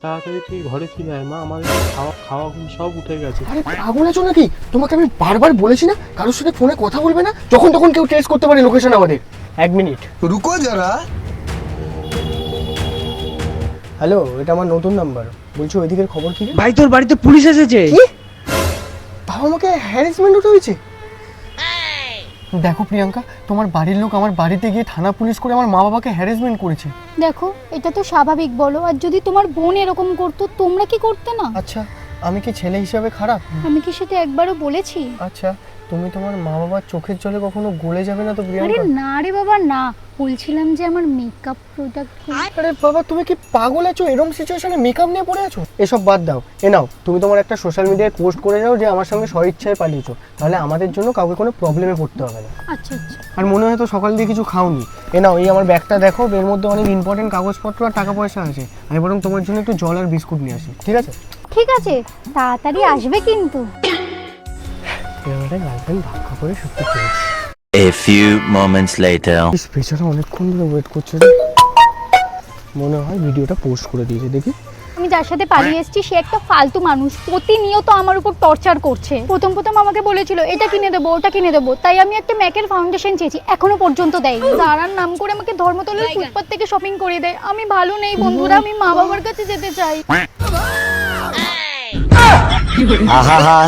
তাড়াতাড়ি তুই ঘরে ফিরে আয় মা, আমাদের খাওয়া খাওয়া ঘুম সব উঠে গেছে। আরে পাগল আছো নাকি? তোমাকে আমি বারবার বলেছি না কারোর সাথে ফোনে কথা বলবে না, যখন তখন কেউ ট্রেস করতে পারে লোকেশন আমাদের। 1 মিনিট रुको जरा। হ্যালো, এটা আমার নতুন নাম্বার। বলছি ওইদিকের খবর কি রে? ভাই তোর বাড়িতে পুলিশ এসেছে। কি? বাবা আমাকে হ্যারাসমেন্ট হতে হয়েছে? দেখো প্রিয়াঙ্কা, তোমার বাড়ির লোক আমার বাড়িতে গিয়ে থানা পুলিশ করে আমার মা বাবাকে হ্যারাসমেন্ট করেছে। দেখো এটা তো স্বাভাবিক বলো, আর যদি তোমার বোন এরকম করতো তোমরা কি করতে না? আচ্ছা, আমি কি ছেলে হিসাবে খারাপ? আমি কি সেটা একবারও বলেছি? আচ্ছা, তুমি তোমার মা বাবার চোখের জলে কখনো গলে যাবে না তো আরে প্রিয়াঙ্কা? না রে বাবা না, বলছিলাম যে আমার মেকআপ প্রোডাক্ট। আরে বাবা, তুমি কি পাগল আছো? এরকম সিচুয়েশনে মেকআপ নিয়ে পড়ে আছো? এসব বাদ দাও, এ নাও তুমি তোমার একটা সোশ্যাল মিডিয়ায় পোস্ট করে যাও যে আমার সঙ্গে স্বইচ্ছায় পালিয়েছো, তাহলে আমাদের জন্য কাউকে কোনো প্রবলেমে পড়তে হবে না। আচ্ছা আচ্ছা আর মনে হয় তো সকাল দিয়ে কিছু খাওনি। এ নাও, এই আমার ব্যাগটা দেখো, এর মধ্যে অনেক ইম্পর্টেন্ট কাগজপত্র আর টাকা পয়সা আছে। আমি বরং তোমার জন্য একটু জল আর বিস্কুট নিয়ে আসি, ঠিক আছে? ঠিক আছে, তাড়াতাড়ি আসবে কিন্তু। এবারে গার্লফ্রেন্ড ভাগ্য করে সত্যি পেয়েছি। A few moments later. ইস, বেচারা অনেকক্ষণ ধরে ওয়েট করছে রে। মনে হয় ভিডিওটা পোস্ট করে দিয়েছে, দেখি। আমি যার সাথে পালিয়ে এসেছি সে একটা ফালতু মানুষ, প্রতিনিয়ত আমার উপর টর্চার করছে। প্রথম আমাকে বলেছিল এটা কিনে দেবো ওটা কিনে দেবো, তাই আমি একটা ম্যাকের ফাউন্ডেশন চেয়েছি, এখনো পর্যন্ত দেয়নি। দাঁড়ার নাম করে আমাকে ধর্মতলার ফুটপাত থেকে শপিং করে দেয়। আমি ভালো নেই বন্ধুরা, আমি মা বাবার কাছে যেতে চাই। Ha ha ha.